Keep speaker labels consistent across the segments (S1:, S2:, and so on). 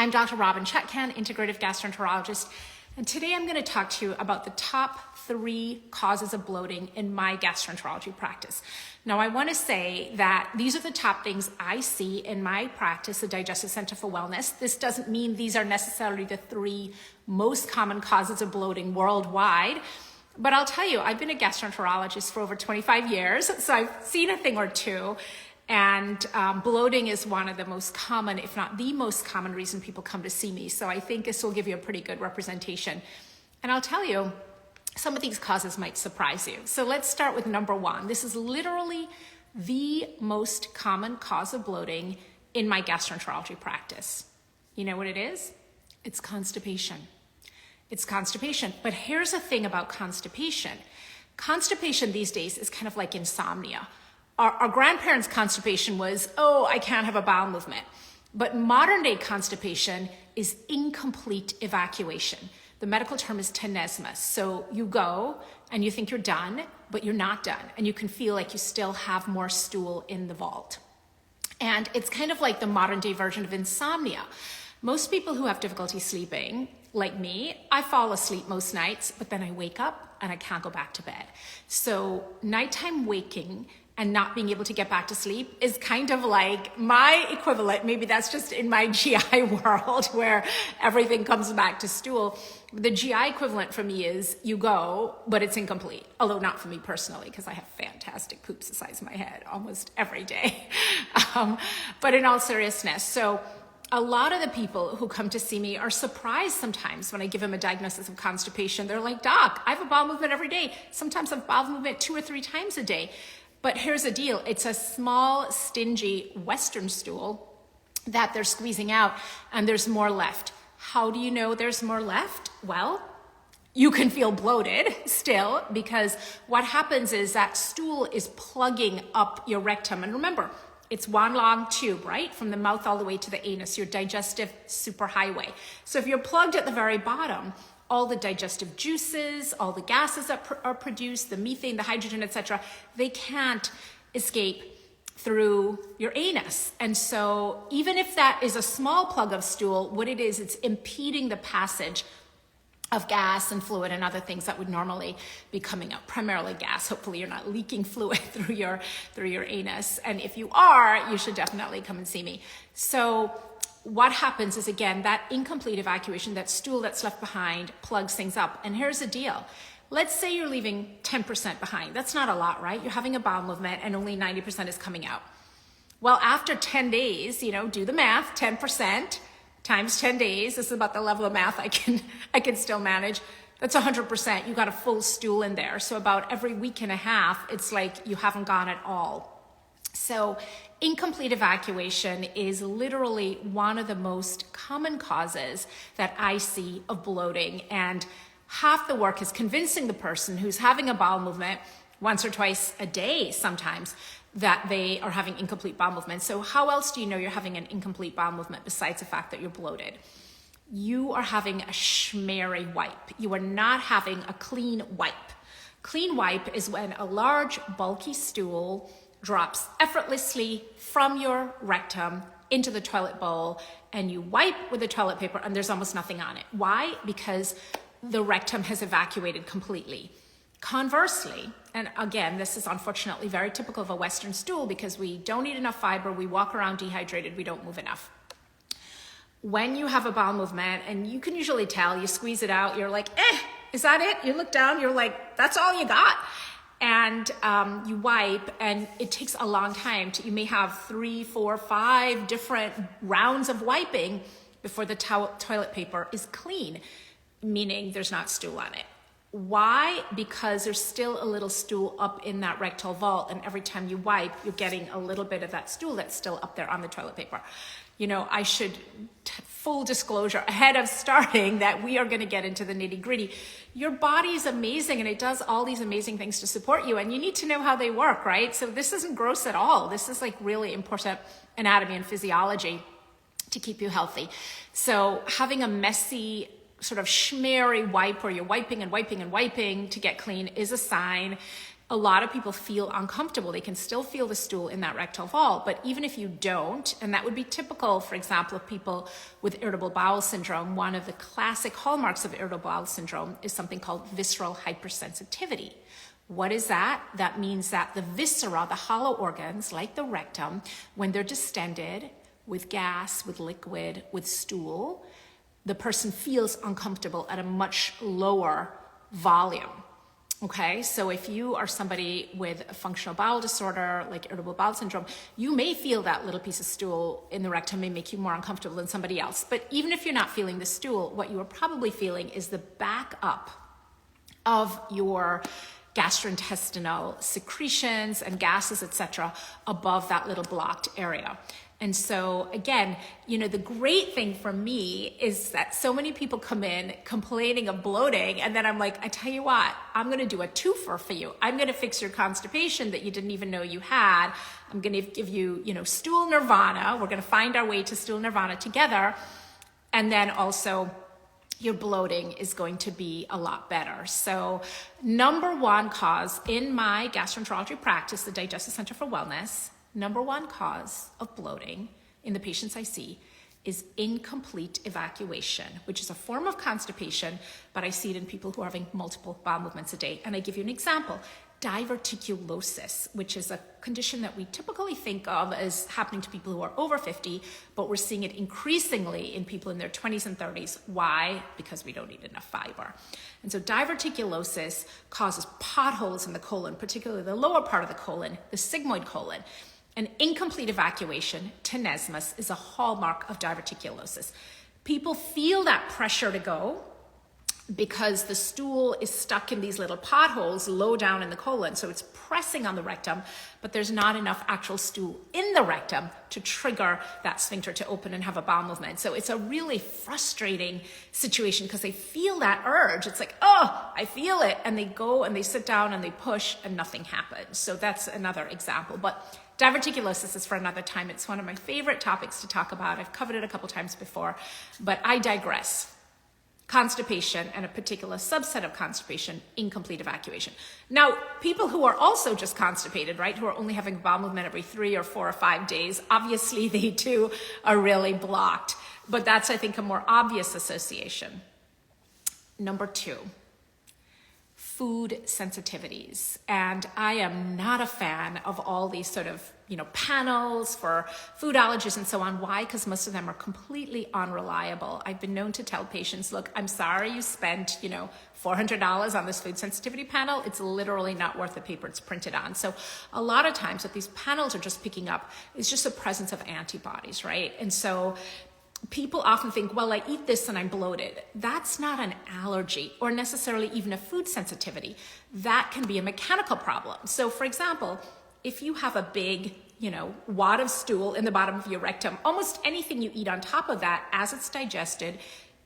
S1: I'm Dr. Robin Chetkan, integrative gastroenterologist, and today I'm going to talk to you about the top 3 causes of bloating in my gastroenterology practice. Now, I want to say that these are the top things I see in my practice, the Digestive Center for Wellness. This doesn't mean these are necessarily the 3 most common causes of bloating worldwide, but I'll tell you, I've been a gastroenterologist for over 25 years, so I've seen a thing or two. And bloating is one of the most common, if not the most common reason people come to see me. So I think this will give you a pretty good representation. And I'll tell you, some of these causes might surprise you. So let's start with number 1. This is literally the most common cause of bloating in my gastroenterology practice. You know what it is? It's constipation. It's constipation. But here's the thing about constipation. Constipation these days is kind of like insomnia. Our grandparents' constipation was, oh, I can't have a bowel movement. But modern day constipation is incomplete evacuation. The medical term is tenesmus. So you go and you think you're done, but you're not done. And you can feel like you still have more stool in the vault. And it's kind of like the modern day version of insomnia. Most people who have difficulty sleeping, like me, I fall asleep most nights, but then I wake up and I can't go back to bed. So nighttime waking and not being able to get back to sleep is kind of like my equivalent. Maybe that's just in my GI world where everything comes back to stool. The GI equivalent for me is you go, but it's incomplete. Although not for me personally, because I have fantastic poops the size of my head almost every day. But in all seriousness, so a lot of the people who come to see me are surprised sometimes when I give them a diagnosis of constipation. They're like, Doc, I have a bowel movement every day. Sometimes I have bowel movement 2 or 3 times a day. But here's the deal. It's a small, stingy Western stool that they're squeezing out, and there's more left. How do you know there's more left? Well, you can feel bloated still, because what happens is that stool is plugging up your rectum. And remember, it's one long tube, right? From the mouth all the way to the anus, your digestive superhighway. So if you're plugged at the very bottom, all the digestive juices, all the gases that are produced, the methane, the hydrogen, etc., they can't escape through your anus. And so even if that is a small plug of stool, what it is, it's impeding the passage of gas and fluid and other things that would normally be coming out, primarily gas. Hopefully you're not leaking fluid through your anus. And if you are, you should definitely come and see me. So what happens is, again, that incomplete evacuation, that stool that's left behind plugs things up. And here's the deal. Let's say you're leaving 10% behind. That's not a lot, right? You're having a bowel movement and only 90% is coming out. Well, after 10 days, do the math, 10% times 10 days. This is about the level of math I can still manage. That's 100%. You got a full stool in there. So about every week and a half, it's like you haven't gone at all. So incomplete evacuation is literally one of the most common causes that I see of bloating. And half the work is convincing the person who's having a bowel movement once or twice a day sometimes that they are having incomplete bowel movement. So how else do you know you're having an incomplete bowel movement besides the fact that you're bloated? You are having a schmeary wipe. You are not having a clean wipe. Clean wipe is when a large, bulky stool drops effortlessly from your rectum into the toilet bowl, and you wipe with the toilet paper and there's almost nothing on it. Why? Because the rectum has evacuated completely. Conversely, and again, this is unfortunately very typical of a Western stool because we don't eat enough fiber, we walk around dehydrated, we don't move enough. When you have a bowel movement, and you can usually tell, you squeeze it out, you're like, is that it? You look down, you're like, that's all you got. And you wipe, and it takes a long time. You may have 3, 4, 5 different rounds of wiping before the toilet paper is clean, meaning there's not stool on it. Why? Because there's still a little stool up in that rectal vault, and every time you wipe, you're getting a little bit of that stool that's still up there on the toilet paper. I should, full disclosure, ahead of starting, that we are going to get into the nitty gritty. Your body is amazing and it does all these amazing things to support you, and you need to know how they work, right? So this isn't gross at all. This is like really important anatomy and physiology to keep you healthy. So having a messy, sort of schmeary wipe where you're wiping and wiping and wiping to get clean is a sign. a lot of people feel uncomfortable. They can still feel the stool in that rectal wall, but even if you don't, and that would be typical, for example, of people with irritable bowel syndrome, one of the classic hallmarks of irritable bowel syndrome is something called visceral hypersensitivity. What is that? That means that the viscera, the hollow organs, like the rectum, when they're distended with gas, with liquid, with stool, the person feels uncomfortable at a much lower volume. Okay, so if you are somebody with a functional bowel disorder, like irritable bowel syndrome, you may feel that little piece of stool in the rectum may make you more uncomfortable than somebody else. But even if you're not feeling the stool, what you are probably feeling is the back up of your gastrointestinal secretions and gases, etc., above that little blocked area. And so again, the great thing for me is that so many people come in complaining of bloating, and then I'm like, I tell you what, I'm going to do a twofer for you. I'm going to fix your constipation that you didn't even know you had. I'm going to give you, stool nirvana. We're going to find our way to stool nirvana together. And then also your bloating is going to be a lot better. So number one cause in my gastroenterology practice, the Digestive Center for Wellness, number one cause of bloating in the patients I see is incomplete evacuation, which is a form of constipation, but I see it in people who are having multiple bowel movements a day. And I give you an example. Diverticulosis, which is a condition that we typically think of as happening to people who are over 50, but we're seeing it increasingly in people in their 20s and 30s. Why? Because we don't eat enough fiber. And so diverticulosis causes potholes in the colon, particularly the lower part of the colon, the sigmoid colon. And incomplete evacuation, tenesmus, is a hallmark of diverticulosis. People feel that pressure to go because the stool is stuck in these little potholes low down in the colon. So it's pressing on the rectum, but there's not enough actual stool in the rectum to trigger that sphincter to open and have a bowel movement. So it's a really frustrating situation because they feel that urge. It's like, oh, I feel it. And they go and they sit down and they push and nothing happens. So that's another example. But diverticulosis is for another time. It's one of my favorite topics to talk about. I've covered it a couple times before, but I digress. Constipation, and a particular subset of constipation, incomplete evacuation. Now, people who are also just constipated, right, who are only having a bowel movement every 3 or 4 or 5 days, obviously they too are really blocked. But that's, I think, a more obvious association. Number 2. Food sensitivities. And I am not a fan of all these sort of, panels for food allergies and so on. Why? Because most of them are completely unreliable. I've been known to tell patients, look, I'm sorry you spent, $400 on this food sensitivity panel. It's literally not worth the paper it's printed on. So a lot of times what these panels are just picking up is just the presence of antibodies, right? And so people often think, well, I eat this and I'm bloated. That's not an allergy or necessarily even a food sensitivity. That can be a mechanical problem. So for example, if you have a big, wad of stool in the bottom of your rectum, almost anything you eat on top of that, as it's digested,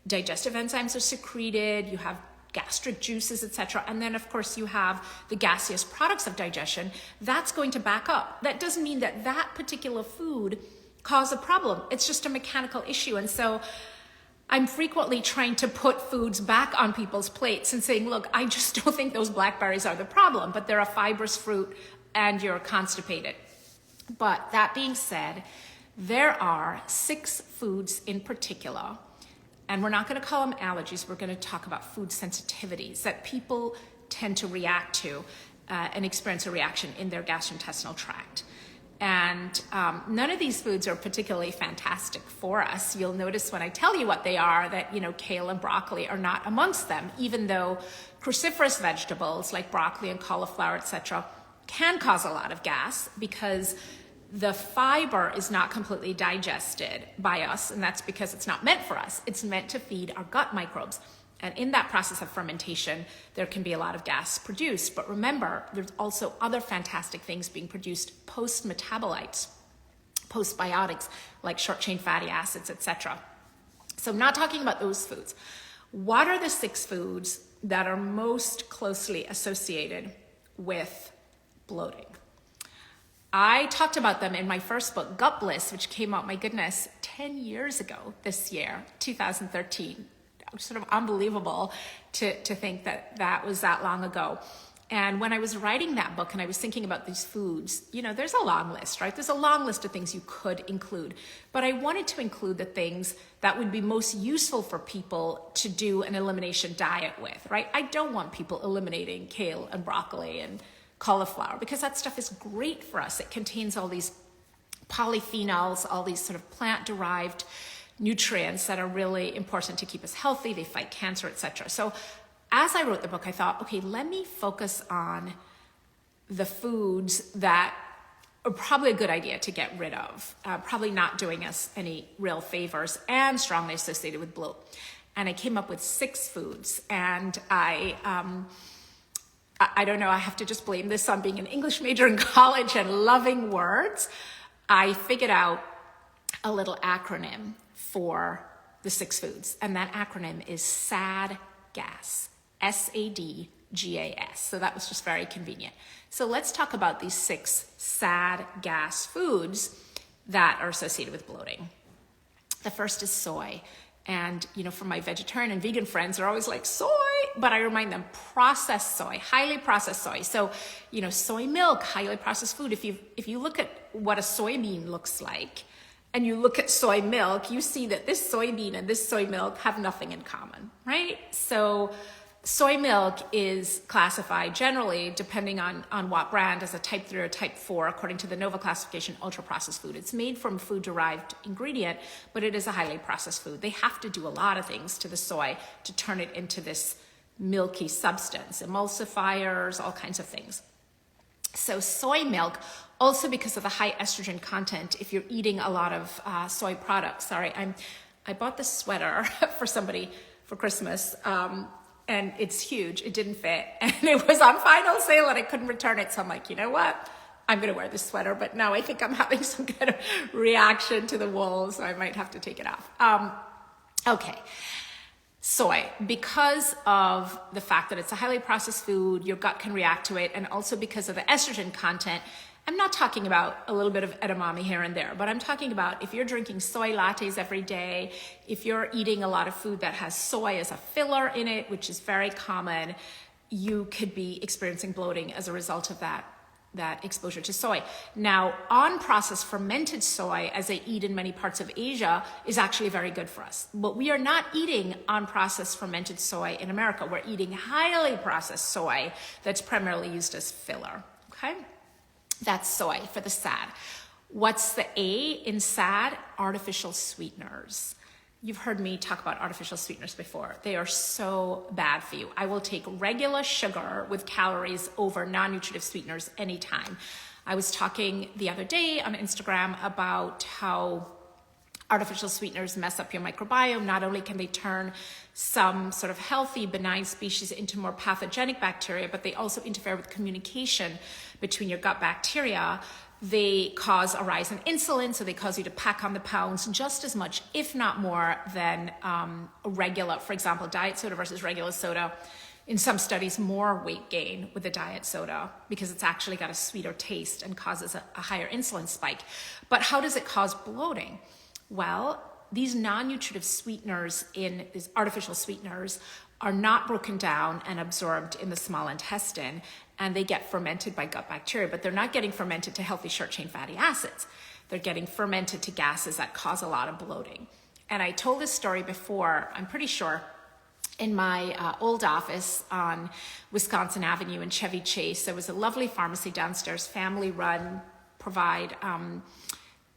S1: digestive enzymes are secreted, you have gastric juices, etc. And then of course you have the gaseous products of digestion, that's going to back up. That doesn't mean that that particular food cause a problem. It's just a mechanical issue. And so I'm frequently trying to put foods back on people's plates and saying, look, I just don't think those blackberries are the problem, but they're a fibrous fruit and you're constipated. But that being said, there are 6 foods in particular, and we're not going to call them allergies, we're going to talk about food sensitivities that people tend to react to and experience a reaction in their gastrointestinal tract. And none of these foods are particularly fantastic for us. You'll notice when I tell you what they are that, kale and broccoli are not amongst them, even though cruciferous vegetables like broccoli and cauliflower, etc., can cause a lot of gas because the fiber is not completely digested by us, and that's because it's not meant for us. It's meant to feed our gut microbes. And in that process of fermentation, there can be a lot of gas produced. But remember, there's also other fantastic things being produced, post-metabolites, postbiotics, like short-chain fatty acids, etc. So I'm not talking about those foods. What are the 6 foods that are most closely associated with bloating? I talked about them in my first book, Gut Bliss, which came out, my goodness, 10 years ago this year, 2013. Sort of unbelievable to think that that was that long ago. And when I was writing that book and I was thinking about these foods, there's a long list, right? There's a long list of things you could include. But I wanted to include the things that would be most useful for people to do an elimination diet with, right? I don't want people eliminating kale and broccoli and cauliflower because that stuff is great for us. It contains all these polyphenols, all these sort of plant-derived nutrients that are really important to keep us healthy. They fight cancer, etc. So as I wrote the book, I thought, okay, let me focus on the foods that are probably a good idea to get rid of, probably not doing us any real favors and strongly associated with bloat. And I came up with 6 foods. And I don't know, I have to just blame this on being an English major in college and loving words. I figured out a little acronym for the 6 foods. And that acronym is SADGAS. SADGAS. So that was just very convenient. So let's talk about these 6 SAD gas foods that are associated with bloating. The first is soy. And, for my vegetarian and vegan friends, they're always like, soy, but I remind them, processed soy, highly processed soy. So, soy milk, highly processed food. If you look at what a soybean looks like, and you look at soy milk, you see that this soybean and this soy milk have nothing in common, right? So soy milk is classified generally, depending on what brand, as a type 3 or type 4, according to the NOVA classification, ultra-processed food. It's made from food-derived ingredient, but it is a highly processed food. They have to do a lot of things to the soy to turn it into this milky substance, emulsifiers, all kinds of things. So soy milk, also because of the high estrogen content, if you're eating a lot of soy products, I bought this sweater for somebody for Christmas, and it's huge. It didn't fit, and it was on final sale, and I couldn't return it. So I'm like, you know what? I'm going to wear this sweater, but now I think I'm having some kind of reaction to the wool, so I might have to take it off. Okay. Soy, because of the fact that it's a highly processed food, your gut can react to it, and also because of the estrogen content. I'm not talking about a little bit of edamame here and there, but I'm talking about if you're drinking soy lattes every day, if you're eating a lot of food that has soy as a filler in it, which is very common, you could be experiencing bloating as a result of that exposure to soy. Now, unprocessed fermented soy, as they eat in many parts of Asia, is actually very good for us. But we are not eating unprocessed fermented soy in America. We're eating highly processed soy that's primarily used as filler, okay? That's soy for the SAD. What's the A in SAD? Artificial sweeteners. You've heard me talk about artificial sweeteners before. They are so bad for you. I will take regular sugar with calories over non-nutritive sweeteners anytime. I was talking the other day on Instagram about how artificial sweeteners mess up your microbiome. Not only can they turn some sort of healthy, benign species into more pathogenic bacteria, but they also interfere with communication between your gut bacteria. They cause a rise in insulin, so they cause you to pack on the pounds just as much, if not more, than regular, for example, diet soda versus regular soda. In some studies, more weight gain with the diet soda because it's actually got a sweeter taste and causes a higher insulin spike. But how does it cause bloating? Well, these non-nutritive sweeteners these artificial sweeteners are not broken down and absorbed in the small intestine, and they get fermented by gut bacteria, but they're not getting fermented to healthy short-chain fatty acids. They're getting fermented to gases that cause a lot of bloating. And I told this story before, I'm pretty sure, in my old office on Wisconsin Avenue in Chevy Chase. There was a lovely pharmacy downstairs, family run, provide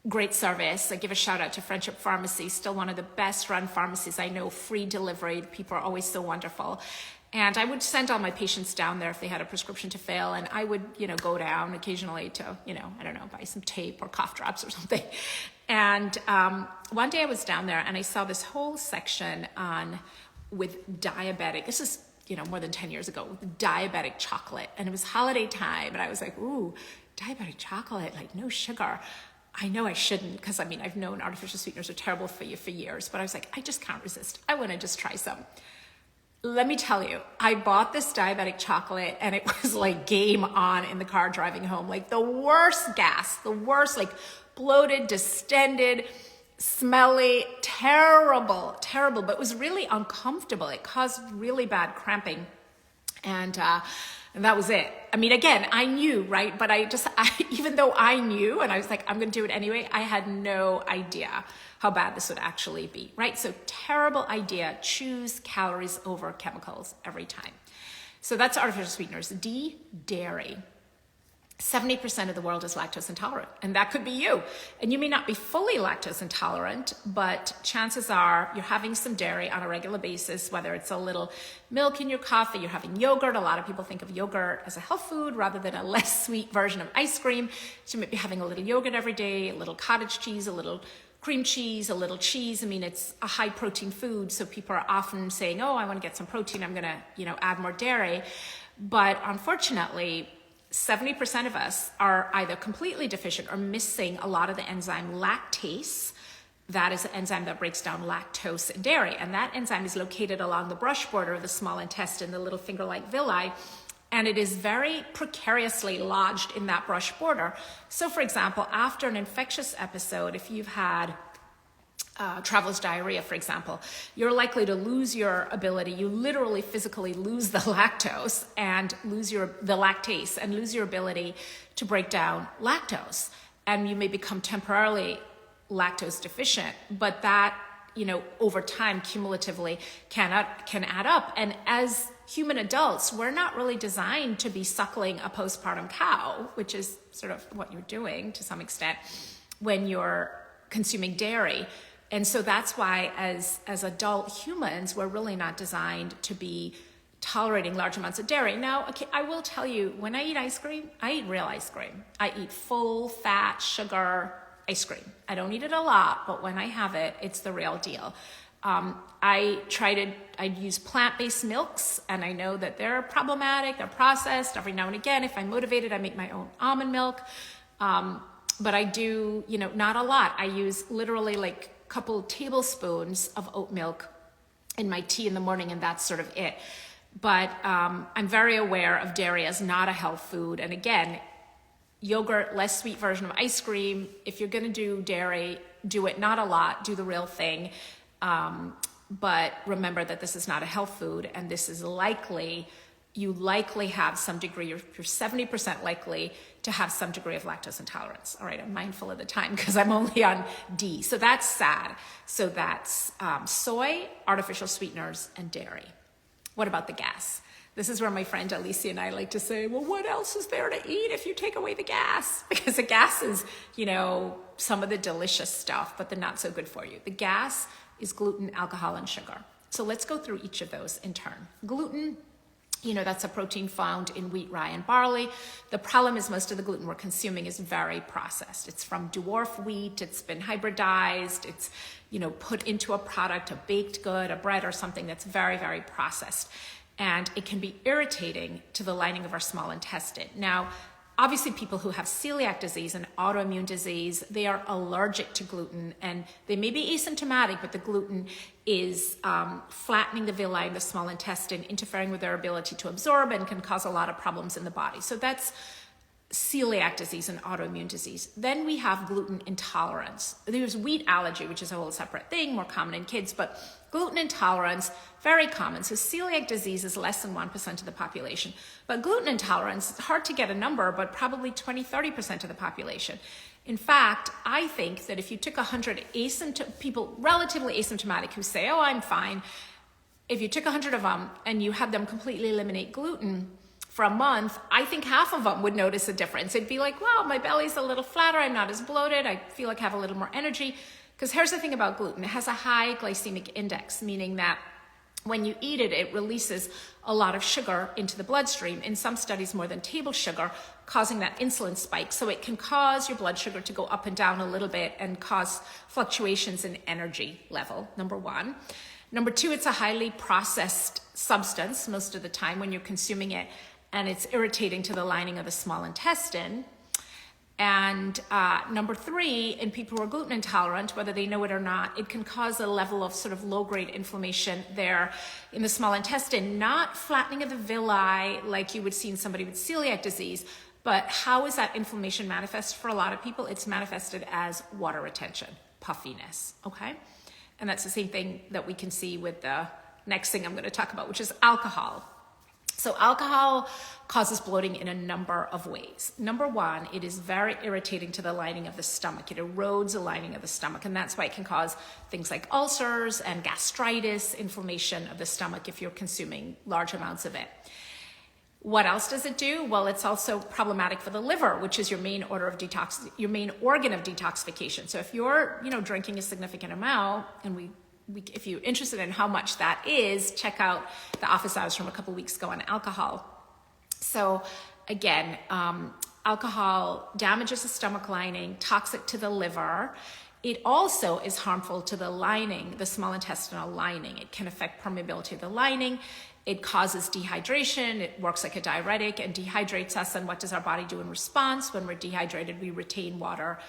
S1: great service. I give a shout out to Friendship Pharmacy, still one of the best run pharmacies I know, free delivery. People are always so wonderful. And I would send all my patients down there if they had a prescription to fill, and I would, go down occasionally to, buy some tape or cough drops or something. And one day I was down there and I saw this whole section with diabetic, this is, more than 10 years ago, with diabetic chocolate. And it was holiday time, and I was like, ooh, diabetic chocolate, like no sugar. I know I shouldn't, because I've known artificial sweeteners are terrible for you for years, but I was like, I just can't resist. I want to just try some. Let me tell you, I bought this diabetic chocolate and it was like game on in the car driving home. Like the worst gas, the worst, like bloated, distended, smelly, terrible, but it was really uncomfortable. It caused really bad cramping. And And that was it. I mean, again, I knew, right? But even though I knew and I was like, I'm going to do it anyway, I had no idea how bad this would actually be, right? So terrible idea. Choose calories over chemicals every time. So that's artificial sweeteners. D, dairy. 70% of the world is lactose intolerant, and that could be you. And you may not be fully lactose intolerant, but chances are you're having some dairy on a regular basis, whether it's a little milk in your coffee, you're having yogurt. A lot of people think of yogurt as a health food rather than a less sweet version of ice cream. So you might be having a little yogurt every day, a little cottage cheese, a little cream cheese, a little cheese. I mean, it's a high protein food, so people are often saying, oh, I want to get some protein, I'm going to, add more dairy. But unfortunately, 70% of us are either completely deficient or missing a lot of the enzyme lactase. That is the enzyme that breaks down lactose in dairy. And that enzyme is located along the brush border of the small intestine, the little finger-like villi, and it is very precariously lodged in that brush border. So for example, after an infectious episode, if you've had traveler's diarrhea, for example, you're likely to lose your ability. You literally physically lose the lactose and lose the lactase and lose your ability to break down lactose. And you may become temporarily lactose deficient, but that, over time, cumulatively can add up. And as human adults, we're not really designed to be suckling a postpartum cow, which is sort of what you're doing to some extent when you're consuming dairy. And so that's why as adult humans, we're really not designed to be tolerating large amounts of dairy. Now, okay, I will tell you, when I eat ice cream, I eat real ice cream. I eat full fat sugar ice cream. I don't eat it a lot, but when I have it, it's the real deal. I use plant-based milks, and I know that they're problematic, they're processed. Every now and again, if I'm motivated, I make my own almond milk. But I do, not a lot. I use literally like couple tablespoons of oat milk in my tea in the morning, and that's sort of it. But I'm very aware of dairy as not a health food. And again, yogurt, less sweet version of ice cream. If you're going to do dairy, do it not a lot, do the real thing. But remember that this is not a health food, and this is you likely have some degree, you're 70% likely to have some degree of lactose intolerance. All right, I'm mindful of the time because I'm only on D. So that's sad. So that's soy, artificial sweeteners, and dairy. What about the gas? This is where my friend Alicia and I like to say, well, what else is there to eat if you take away the gas? Because the gas is, some of the delicious stuff, but the not so good for you. The gas is gluten, alcohol, and sugar. So let's go through each of those in turn. Gluten, that's a protein found in wheat, rye, and barley. The problem is most of the gluten we're consuming is very processed. It's from dwarf wheat. It's been hybridized. It's, put into a product, a baked good, a bread, or something that's very, very processed. And it can be irritating to the lining of our small intestine. Now, obviously people who have celiac disease and autoimmune disease, they are allergic to gluten, and they may be asymptomatic, but the gluten is flattening the villi in the small intestine, interfering with their ability to absorb, and can cause a lot of problems in the body. So that's celiac disease and autoimmune disease. Then we have gluten intolerance. There's wheat allergy, which is a whole separate thing, more common in kids, but gluten intolerance, very common. So celiac disease is less than 1% of the population. But gluten intolerance, it's hard to get a number, but probably 20-30% of the population. In fact, I think that if you took 100 people relatively asymptomatic who say, oh, I'm fine, if you took 100 of them and you had them completely eliminate gluten for a month, I think half of them would notice a difference. It'd be like, wow, my belly's a little flatter, I'm not as bloated, I feel like I have a little more energy. Because here's the thing about gluten, it has a high glycemic index, meaning that when you eat it, it releases a lot of sugar into the bloodstream, in some studies more than table sugar, causing that insulin spike. So it can cause your blood sugar to go up and down a little bit and cause fluctuations in energy level, number one. Number two, it's a highly processed substance most of the time when you're consuming it, and it's irritating to the lining of the small intestine. And number three, in people who are gluten intolerant, whether they know it or not, it can cause a level of sort of low-grade inflammation there in the small intestine, not flattening of the villi like you would see in somebody with celiac disease, but how is that inflammation manifest for a lot of people? It's manifested as water retention, puffiness, okay? And that's the same thing that we can see with the next thing I'm going to talk about, which is alcohol. So So alcohol causes bloating in a number of ways. Number one, it is very irritating to the lining of the stomach. It erodes the lining of the stomach, and that's why it can cause things like ulcers and gastritis, inflammation of the stomach if you're consuming large amounts of it. What else does it do? Well, it's also problematic for the liver, which is your main organ of detoxification. So if you're, drinking a significant amount, and if you're interested in how much that is, check out the office hours from a couple weeks ago on alcohol. So again, alcohol damages the stomach lining, toxic to the liver. It also is harmful to the lining, the small intestinal lining. It can affect permeability of the lining. It causes dehydration. It works like a diuretic and dehydrates us. And what does our body do in response? When we're dehydrated, we retain water.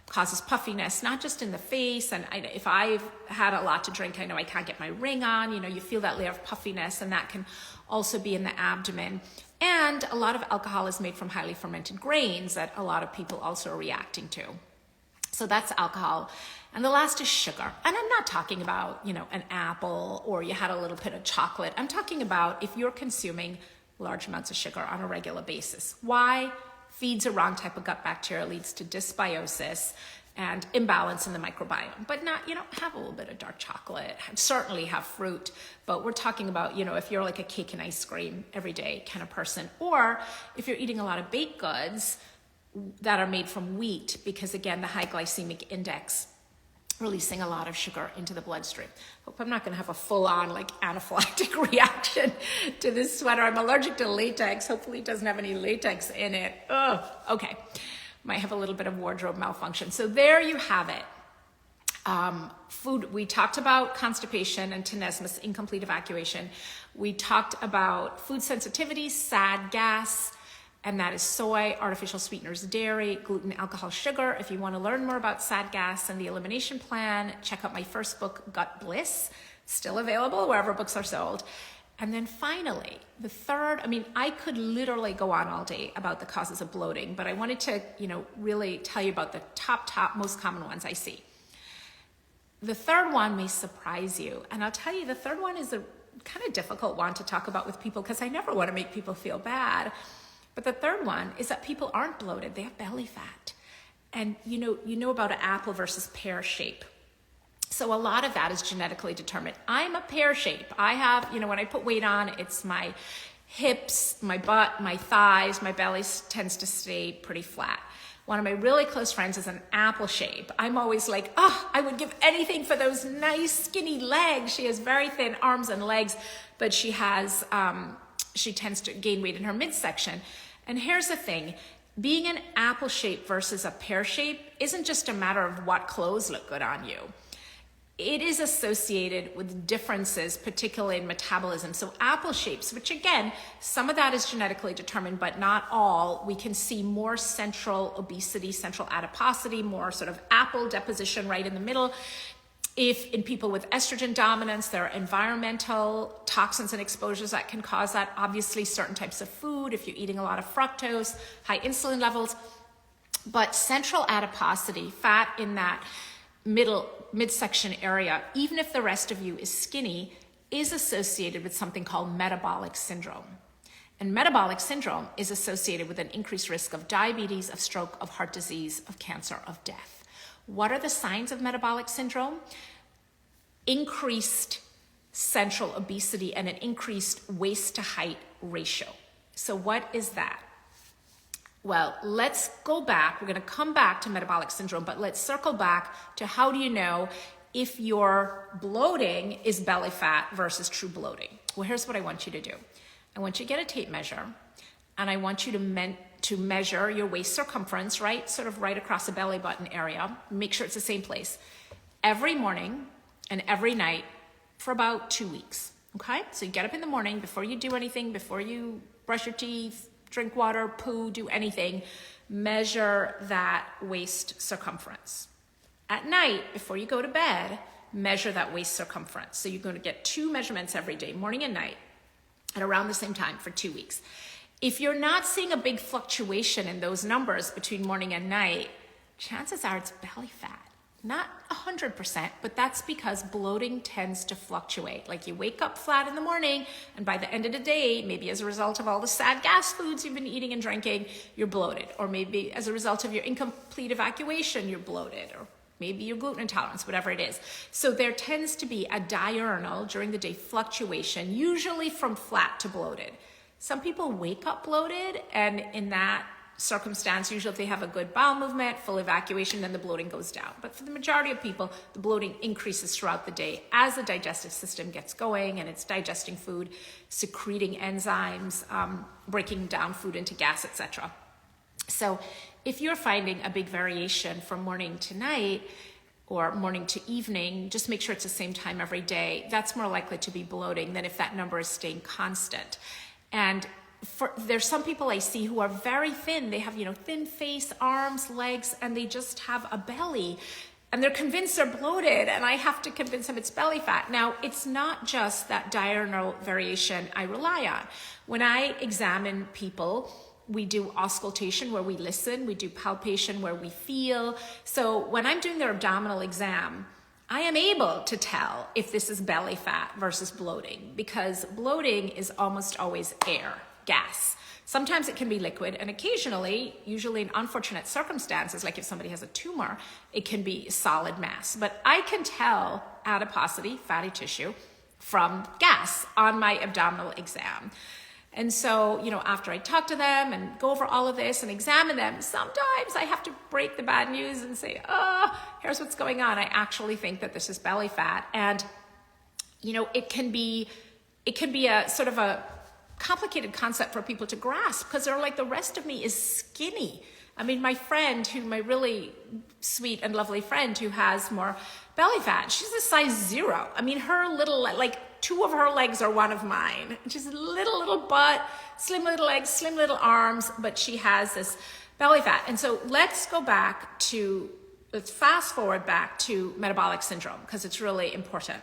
S1: Causes puffiness, not just in the face. And if I've had a lot to drink, I know I can't get my ring on. You feel that layer of puffiness, and that can also be in the abdomen. And a lot of alcohol is made from highly fermented grains that a lot of people also are reacting to. So that's alcohol. And the last is sugar. And I'm not talking about, an apple or you had a little bit of chocolate. I'm talking about if you're consuming large amounts of sugar on a regular basis. Why? Feeds a wrong type of gut bacteria, leads to dysbiosis and imbalance in the microbiome. But not, have a little bit of dark chocolate, certainly have fruit, but we're talking about, if you're like a cake and ice cream every day kind of person, or if you're eating a lot of baked goods that are made from wheat, because again, the high glycemic index, releasing a lot of sugar into the bloodstream. Hope I'm not going to have a full-on anaphylactic reaction to this sweater. I'm allergic to latex. Hopefully it doesn't have any latex in it. Ugh. Okay. Might have a little bit of wardrobe malfunction. So there you have it. Food, we talked about constipation and tenesmus, incomplete evacuation. We talked about food sensitivity, SAD gas, and that is soy, artificial sweeteners, dairy, gluten, alcohol, sugar. If you want to learn more about SAD gas and the elimination plan, check out my first book, Gut Bliss, still available wherever books are sold. And then finally, the third, I could literally go on all day about the causes of bloating, but I wanted to, really tell you about the top most common ones I see. The third one may surprise you. And I'll tell you, the third one is a kind of difficult one to talk about with people because I never want to make people feel bad. But the third one is that people aren't bloated, they have belly fat. And you know about an apple versus pear shape. So a lot of that is genetically determined. I'm a pear shape. I have, when I put weight on, it's my hips, my butt, my thighs, my belly tends to stay pretty flat. One of my really close friends is an apple shape. I'm always like, I would give anything for those nice skinny legs. She has very thin arms and legs, but she tends to gain weight in her midsection. And here's the thing, being an apple shape versus a pear shape isn't just a matter of what clothes look good on you. It is associated with differences, particularly in metabolism. So apple shapes, which again, some of that is genetically determined, but not all. We can see more central obesity, central adiposity, more sort of apple deposition right in the middle. If in people with estrogen dominance, there are environmental toxins and exposures that can cause that. Obviously, certain types of food, if you're eating a lot of fructose, high insulin levels. But central adiposity, fat in that midsection area, even if the rest of you is skinny, is associated with something called metabolic syndrome. And metabolic syndrome is associated with an increased risk of diabetes, of stroke, of heart disease, of cancer, of death. What are the signs of metabolic syndrome? Increased central obesity and an increased waist to height ratio. So what is that? Well, let's go back. We're going to come back to metabolic syndrome, but let's circle back to how do you know if your bloating is belly fat versus true bloating? Well, here's what I want you to do. I want you to get a tape measure, and I want you to measure your waist circumference, right? Sort of right across the belly button area. Make sure it's the same place. Every morning and every night for about 2 weeks, okay? So you get up in the morning before you do anything, before you brush your teeth, drink water, poo, do anything, measure that waist circumference. At night, before you go to bed, measure that waist circumference. So you're going to get 2 measurements every day, morning and night, at around the same time for 2 weeks. If you're not seeing a big fluctuation in those numbers between morning and night, chances are it's belly fat. Not 100%, but that's because bloating tends to fluctuate. Like you wake up flat in the morning, and by the end of the day, maybe as a result of all the sad gas foods you've been eating and drinking, you're bloated. Or maybe as a result of your incomplete evacuation, you're bloated. Or maybe your gluten intolerance, whatever it is. So there tends to be a diurnal during the day fluctuation, usually from flat to bloated. Some people wake up bloated, and in that circumstance, usually if they have a good bowel movement, full evacuation, then the bloating goes down. But for the majority of people, the bloating increases throughout the day as the digestive system gets going and it's digesting food, secreting enzymes, breaking down food into gas, etc. So if you're finding a big variation from morning to night or morning to evening, just make sure it's the same time every day. That's more likely to be bloating than if that number is staying constant. And there's some people I see who are very thin. They have, thin face, arms, legs, and they just have a belly. And they're convinced they're bloated, and I have to convince them it's belly fat. Now, it's not just that diurnal variation I rely on. When I examine people, we do auscultation where we listen, we do palpation where we feel. So when I'm doing their abdominal exam, I am able to tell if this is belly fat versus bloating, because bloating is almost always air, gas. Sometimes it can be liquid, and occasionally, usually in unfortunate circumstances, like if somebody has a tumor, it can be solid mass. But I can tell adiposity, fatty tissue, from gas on my abdominal exam. And so, after I talk to them and go over all of this and examine them, sometimes I have to break the bad news and say, here's what's going on. I actually think that this is belly fat. And, it can be a sort of a complicated concept for people to grasp, because they're like, the rest of me is skinny. I mean, my really sweet and lovely friend who has more belly fat, she's a size 0. I mean, her little, 2 of her legs are one of mine. She's a little butt, slim little legs, slim little arms, but she has this belly fat. And so let's fast forward back to metabolic syndrome, because it's really important.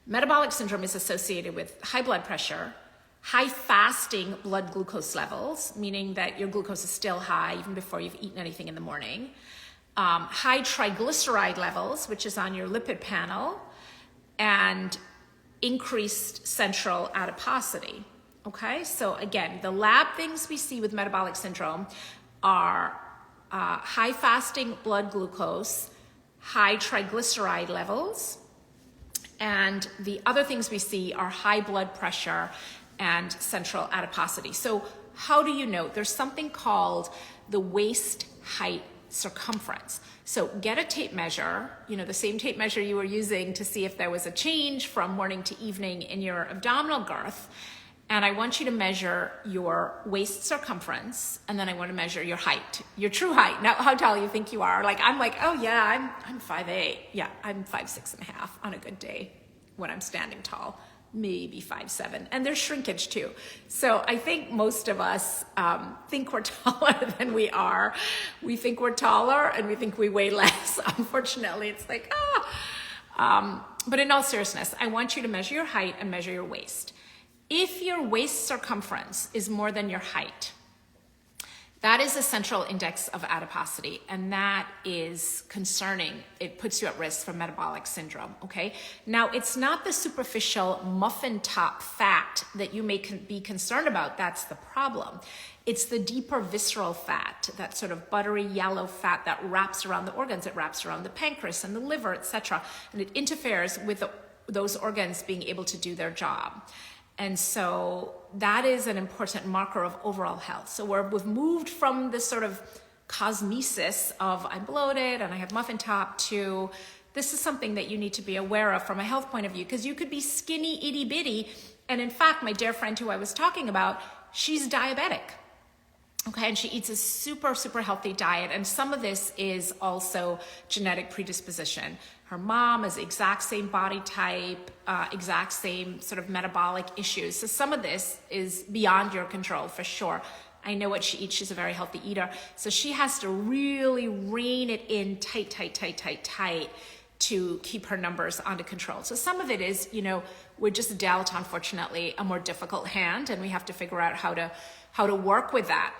S1: Metabolic syndrome is associated with high blood pressure, high fasting blood glucose levels, meaning that your glucose is still high even before you've eaten anything in the morning, high triglyceride levels, which is on your lipid panel, and increased central adiposity. Okay, so again, the lab things we see with metabolic syndrome are high fasting blood glucose, high triglyceride levels, and the other things we see are high blood pressure and central adiposity. So how do you know? There's something called the waist height circumference. So get a tape measure, the same tape measure you were using to see if there was a change from morning to evening in your abdominal girth. And I want you to measure your waist circumference, and then I want to measure your height, your true height. Now, how tall you think you are? I'm 5'8". Yeah, I'm 5'6.5" on a good day when I'm standing tall, maybe 5'7". And there's shrinkage too. So I think most of us think we're taller than we are. We think we're taller and we think we weigh less. Unfortunately, it's like, but in all seriousness, I want you to measure your height and measure your waist. If your waist circumference is more than your height, that is a central index of adiposity, and that is concerning. It puts you at risk for metabolic syndrome, okay? Now, it's not the superficial muffin top fat that you may be concerned about. That's the problem. It's the deeper visceral fat, that sort of buttery yellow fat that wraps around the organs. It wraps around the pancreas and the liver, etc., and it interferes with those organs being able to do their job. And so that is an important marker of overall health. So we've moved from this sort of cosmesis of I'm bloated and I have muffin top to this is something that you need to be aware of from a health point of view, because you could be skinny, itty bitty. And in fact, my dear friend who I was talking about, she's diabetic. Okay, and she eats a super, super healthy diet. And some of this is also genetic predisposition. Her mom is the exact same body type, exact same sort of metabolic issues. So some of this is beyond your control for sure. I know what she eats. She's a very healthy eater. So she has to really rein it in tight to keep her numbers under control. So some of it is, we're just dealt, unfortunately, a more difficult hand, and we have to figure out how to work with that.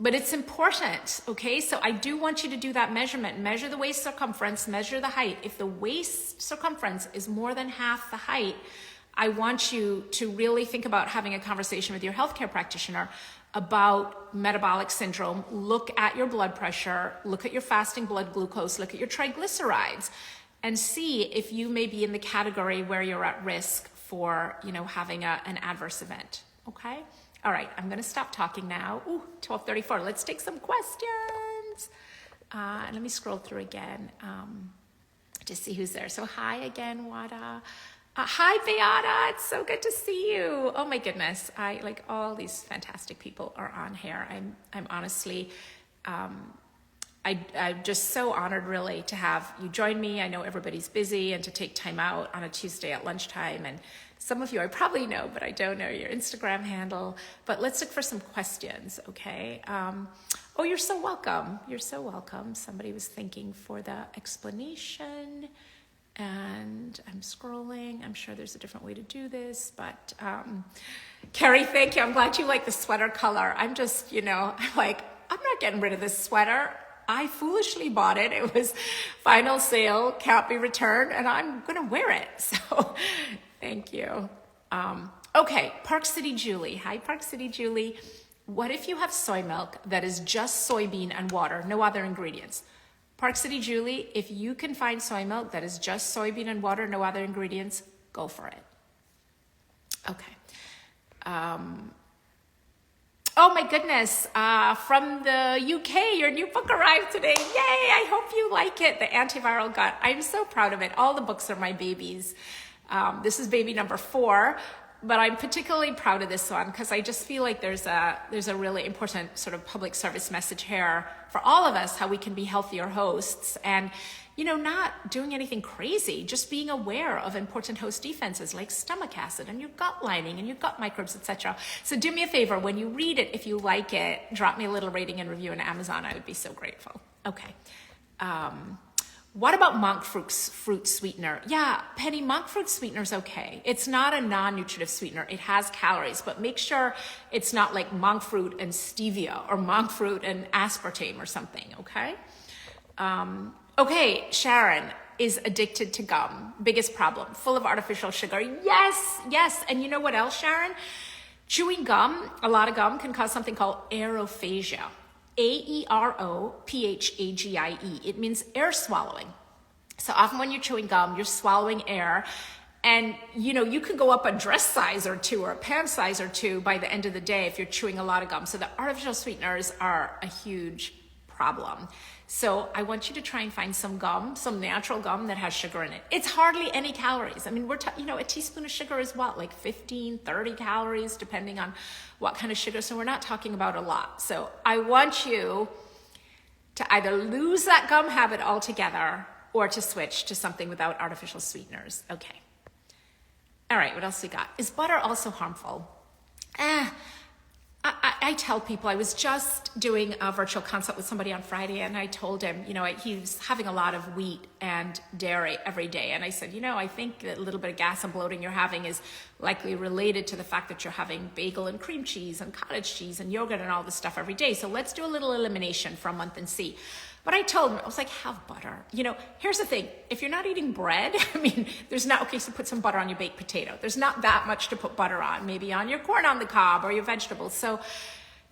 S1: But it's important, okay? So I do want you to do that measurement. Measure the waist circumference, measure the height. If the waist circumference is more than half the height, I want you to really think about having a conversation with your healthcare practitioner about metabolic syndrome. Look at your blood pressure, look at your fasting blood glucose, look at your triglycerides, and see if you may be in the category where you're at risk for, having an adverse event, okay? All right, I'm gonna stop talking now. Ooh, 12:34, let's take some questions. And let me scroll through again to see who's there. So hi again, Wada. Hi, Beata, it's so good to see you. Oh my goodness, all these fantastic people are on here. I'm honestly, I'm just so honored really to have you join me. I know everybody's busy, and to take time out on a Tuesday at lunchtime. And some of you I probably know, but I don't know your Instagram handle. But let's look for some questions, okay? Oh, you're so welcome. You're so welcome. Somebody was thanking for the explanation, and I'm scrolling. I'm sure there's a different way to do this, but Carrie, thank you. I'm glad you like the sweater color. I'm just, I'm not getting rid of this sweater. I foolishly bought it. It was final sale, can't be returned, and I'm gonna wear it. So thank you. Okay, Park City Julie. Hi, Park City Julie. What if you have soy milk that is just soybean and water, no other ingredients? Park City Julie, if you can find soy milk that is just soybean and water, no other ingredients, go for it. Okay. Oh my goodness, from the UK, your new book arrived today. Yay, I hope you like it, The Antiviral Gut. I'm so proud of it. All the books are my babies. This is baby number 4, but I'm particularly proud of this one because I just feel like there's a really important sort of public service message here for all of us, how we can be healthier hosts and, not doing anything crazy, just being aware of important host defenses like stomach acid and your gut lining and your gut microbes, etc. So do me a favor, when you read it, if you like it, drop me a little rating and review on Amazon. I would be so grateful. Okay. What about monk fruit sweetener? Yeah, Penny, monk fruit sweetener is okay. It's not a non-nutritive sweetener. It has calories, but make sure it's not like monk fruit and stevia or monk fruit and aspartame or something, okay? Okay, Sharon is addicted to gum. Biggest problem, full of artificial sugar. Yes. And you know what else, Sharon? Chewing gum, a lot of gum can cause something called aerophagia. A-E-R-O-P-H-A-G-I-E. It means air swallowing. So often when you're chewing gum, you're swallowing air, and you can go up a dress size or 2 or a pant size or 2 by the end of the day if you're chewing a lot of gum. So the artificial sweeteners are a huge problem. So I want you to try and find some gum, some natural gum that has sugar in it. It's hardly any calories. I mean, a teaspoon of sugar is what, like 15, 30 calories, depending on what kind of sugar. So we're not talking about a lot. So I want you to either lose that gum habit altogether or to switch to something without artificial sweeteners. Okay. All right, what else we got? Is butter also harmful? I tell people, I was just doing a virtual consult with somebody on Friday, and I told him, he's having a lot of wheat and dairy every day. And I said, I think a little bit of gas and bloating you're having is likely related to the fact that you're having bagel and cream cheese and cottage cheese and yogurt and all this stuff every day. So let's do a little elimination for a month and see. But I told him, I was like, have butter. Here's the thing. If you're not eating bread, so put some butter on your baked potato. There's not that much to put butter on, maybe on your corn on the cob or your vegetables. So,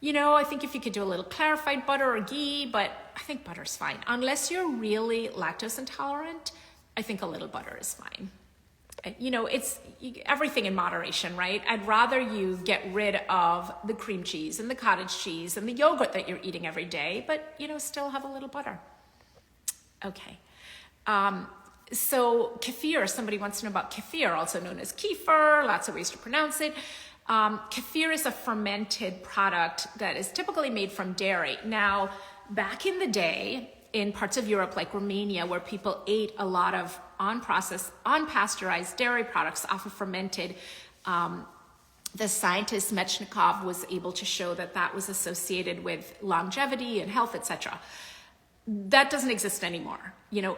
S1: I think if you could do a little clarified butter or ghee, but I think butter's fine. Unless you're really lactose intolerant, I think a little butter is fine. It's everything in moderation, right? I'd rather you get rid of the cream cheese and the cottage cheese and the yogurt that you're eating every day, but, still have a little butter. Okay. So kefir, somebody wants to know about kefir, also known as kefir, lots of ways to pronounce it. Kefir is a fermented product that is typically made from dairy. Now, back in the day, in parts of Europe like Romania, where people ate a lot of unprocessed, unpasteurized dairy products, often fermented, the scientist Mechnikov was able to show that that was associated with longevity and health, etc. That doesn't exist anymore.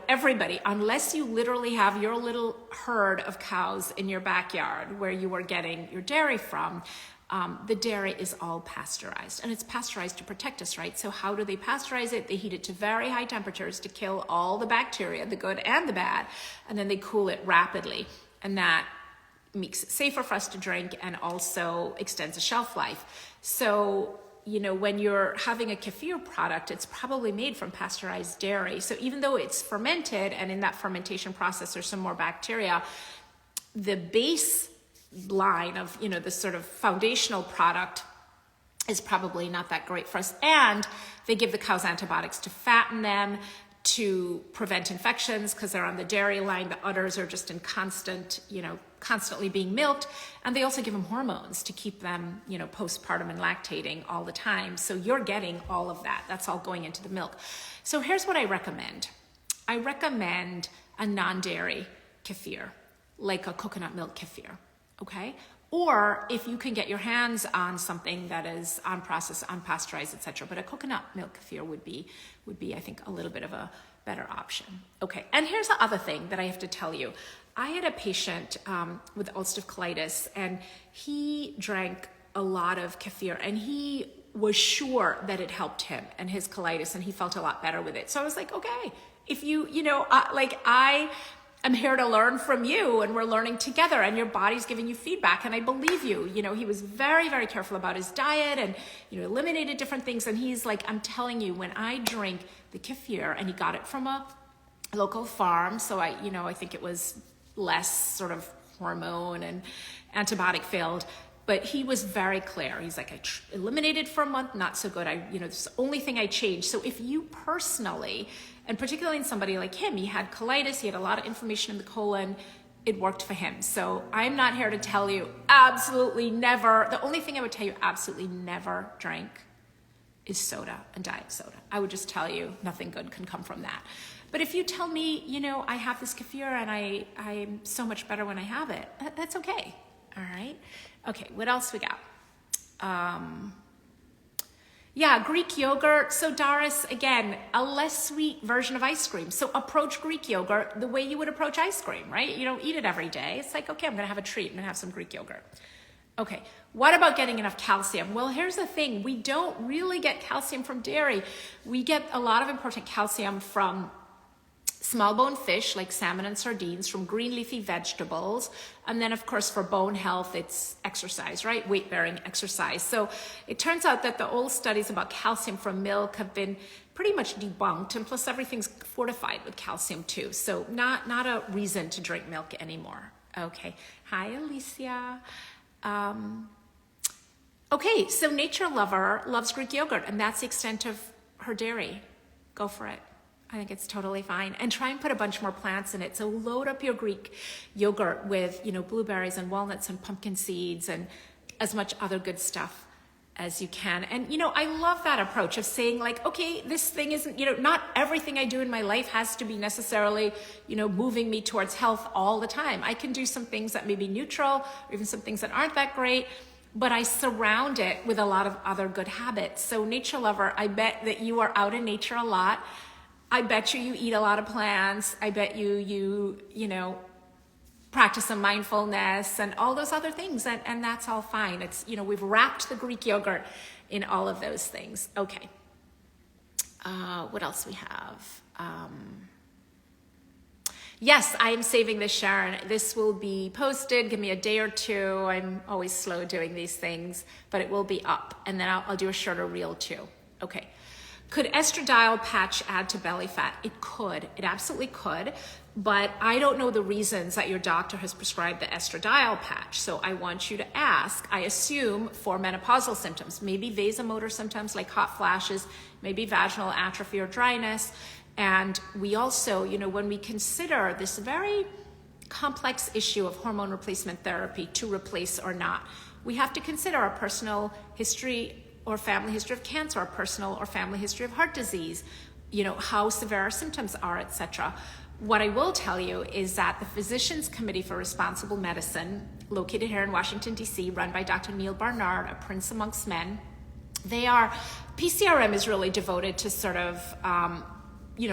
S1: Everybody, unless you literally have your little herd of cows in your backyard where you are getting your dairy from, the dairy is all pasteurized, and it's pasteurized to protect us, right? So how do they pasteurize it? They heat it to very high temperatures to kill all the bacteria, the good and the bad, and then they cool it rapidly. And that makes it safer for us to drink and also extends the shelf life. So, when you're having a kefir product, it's probably made from pasteurized dairy. So even though it's fermented, and in that fermentation process there's some more bacteria, the base line of, the sort of foundational product is probably not that great for us. And they give the cows antibiotics to fatten them, to prevent infections, because they're on the dairy line. The udders are just in constantly being milked. And they also give them hormones to keep them, postpartum and lactating all the time. So you're getting all of that. That's all going into the milk. So here's what I recommend. I recommend a non-dairy kefir, like a coconut milk kefir, okay? Or if you can get your hands on something that is unprocessed, unpasteurized, etc. But a coconut milk kefir would be, I think, a little bit of a better option. Okay, and here's the other thing that I have to tell you. I had a patient with ulcerative colitis, and he drank a lot of kefir, and he was sure that it helped him and his colitis, and he felt a lot better with it. So I was like, okay, if I'm here to learn from you, and we're learning together, and your body's giving you feedback, and I believe you. He was very, very careful about his diet and, eliminated different things. And he's like, I'm telling you, when I drink the kefir, and he got it from a local farm. So I think it was less sort of hormone and antibiotic filled, but he was very clear. He's like, I eliminated for a month, not so good. It's the only thing I changed. So if you personally, and particularly in somebody like him, he had colitis, he had a lot of inflammation in the colon, it worked for him. So I'm not here to tell you absolutely never. The only thing I would tell you absolutely never drink is soda and diet soda. I would just tell you nothing good can come from that. But if you tell me, I have this kefir and I'm so much better when I have it, that's okay. All right. Okay, what else we got? Greek yogurt. So Doris, again, a less sweet version of ice cream. So approach Greek yogurt the way you would approach ice cream, right? You don't eat it every day. It's like, okay, I'm going to have a treat. I'm going to have some Greek yogurt. Okay, what about getting enough calcium? Well, here's the thing. We don't really get calcium from dairy. We get a lot of important calcium from small bone fish like salmon and sardines, from green leafy vegetables, and then of course for bone health it's exercise, right? Weight-bearing exercise. So it turns out that the old studies about calcium from milk have been pretty much debunked, and plus everything's fortified with calcium too. So not a reason to drink milk anymore. Okay, hi Alicia. Okay, so Nature Lover loves Greek yogurt, and that's the extent of her dairy. Go for it. I think it's totally fine. And try and put a bunch more plants in it. So load up your Greek yogurt with, blueberries and walnuts and pumpkin seeds and as much other good stuff as you can. And, I love that approach of saying like, okay, this thing isn't, not everything I do in my life has to be necessarily, moving me towards health all the time. I can do some things that may be neutral, or even some things that aren't that great, but I surround it with a lot of other good habits. So Nature Lover, I bet that you are out in nature a lot. I bet you eat a lot of plants. I bet you practice some mindfulness and all those other things. And that's all fine. It's, we've wrapped the Greek yogurt in all of those things. Okay. What else we have? Yes, I am saving this, Sharon. This will be posted. Give me a day or two. I'm always slow doing these things, but it will be up. And then I'll do a shorter reel too. Okay. Could estradiol patch add to belly fat? It could. It absolutely could. But I don't know the reasons that your doctor has prescribed the estradiol patch. So I want you to ask, I assume, for menopausal symptoms, maybe vasomotor symptoms like hot flashes, maybe vaginal atrophy or dryness. And we also, when we consider this very complex issue of hormone replacement therapy to replace or not, we have to consider our personal history or family history of cancer, or personal or family history of heart disease, how severe our symptoms are, etc. What I will tell you is that the Physicians Committee for Responsible Medicine, located here in Washington, D.C., run by Dr. Neil Barnard, a prince amongst men, PCRM is really devoted to sort of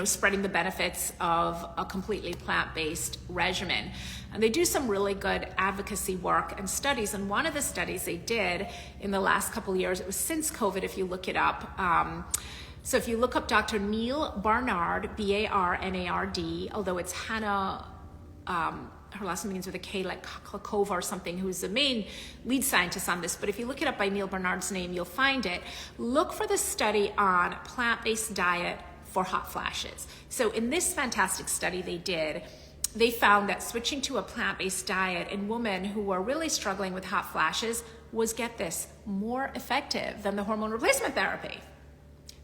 S1: spreading the benefits of a completely plant-based regimen. And they do some really good advocacy work and studies. And one of the studies they did in the last couple of years, it was since COVID, if you look it up. So if you look up Dr. Neil Barnard, B-A-R-N-A-R-D, although it's Hannah, her last name begins with a K, like Klakova or something, who's the main lead scientist on this. But if you look it up by Neil Barnard's name, you'll find it. Look for the study on plant-based diet for hot flashes. So in this fantastic study they did, they found that switching to a plant-based diet in women who were really struggling with hot flashes was, get this, more effective than the hormone replacement therapy.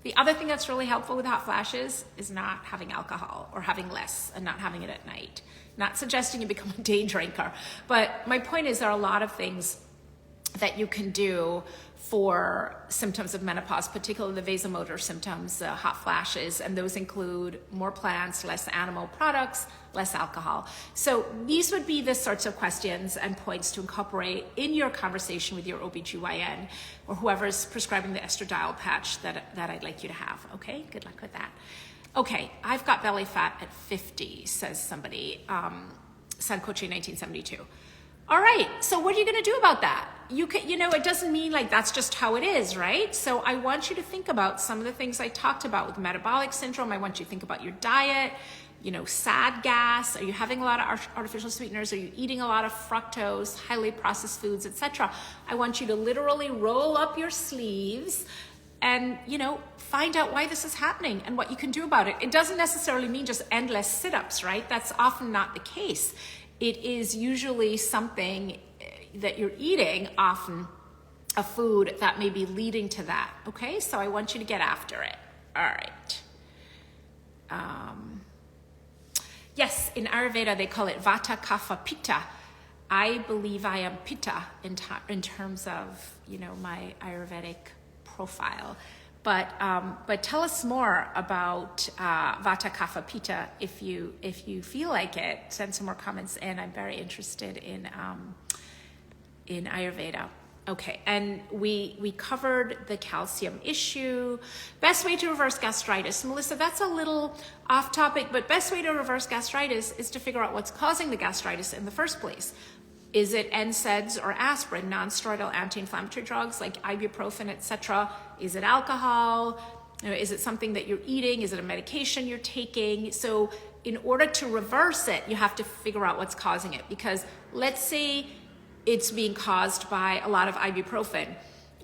S1: The other thing that's really helpful with hot flashes is not having alcohol, or having less and not having it at night. Not suggesting you become a day drinker, but my point is there are a lot of things that you can do for symptoms of menopause, particularly the vasomotor symptoms, hot flashes, and those include more plants, less animal products, less alcohol. So these would be the sorts of questions and points to incorporate in your conversation with your OBGYN or whoever's prescribing the estradiol patch that I'd like you to have, okay? Good luck with that. Okay, I've got belly fat at 50, says somebody, Sankochi 1972. All right, so what are you gonna do about that? It doesn't mean like that's just how it is, right? So I want you to think about some of the things I talked about with metabolic syndrome. I want you to think about your diet, SAD gas. Are you having a lot of artificial sweeteners? Are you eating a lot of fructose, highly processed foods, etc.? I want you to literally roll up your sleeves and, find out why this is happening and what you can do about it. It doesn't necessarily mean just endless sit-ups, right? That's often not the case. It is usually something that you're eating, often a food that may be leading to that, okay? So I want you to get after it. All right. Yes, in Ayurveda, they call it Vata, Kapha, Pitta. I believe I am Pitta in terms of, my Ayurvedic profile. But tell us more about Vata, Kapha, Pitta if you feel like it. Send some more comments in. I'm very interested in Ayurveda. Okay, and we covered the calcium issue. Best way to reverse gastritis. Melissa, that's a little off topic, but best way to reverse gastritis is to figure out what's causing the gastritis in the first place. Is it NSAIDs or aspirin, non-steroidal anti-inflammatory drugs like ibuprofen, etc.? Is it alcohol? Is it something that you're eating? Is it a medication you're taking? So in order to reverse it, you have to figure out what's causing it. Because let's say it's being caused by a lot of ibuprofen.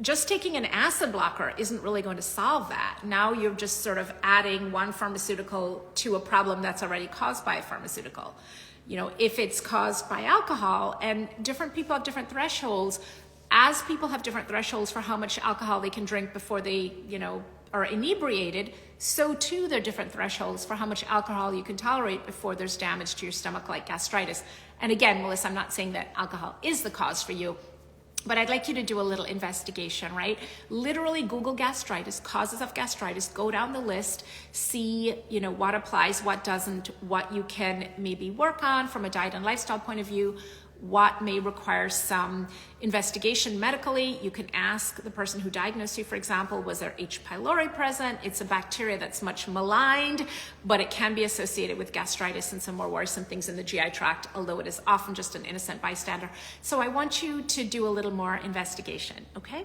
S1: Just taking an acid blocker isn't really going to solve that. Now you're just sort of adding one pharmaceutical to a problem that's already caused by a pharmaceutical. If it's caused by alcohol, and different people have different thresholds, as people have different thresholds for how much alcohol they can drink before they, are inebriated, so too there are different thresholds for how much alcohol you can tolerate before there's damage to your stomach, like gastritis. And again, Melissa, I'm not saying that alcohol is the cause for you, but I'd like you to do a little investigation, right? Literally Google gastritis, causes of gastritis, go down the list, see, what applies, what doesn't, what you can maybe work on from a diet and lifestyle point of view, what may require some investigation medically. You can ask the person who diagnosed you, for example, was there H. pylori present? It's a bacteria that's much maligned, but it can be associated with gastritis and some more worrisome things in the GI tract, although it is often just an innocent bystander. So I want you to do a little more investigation, okay?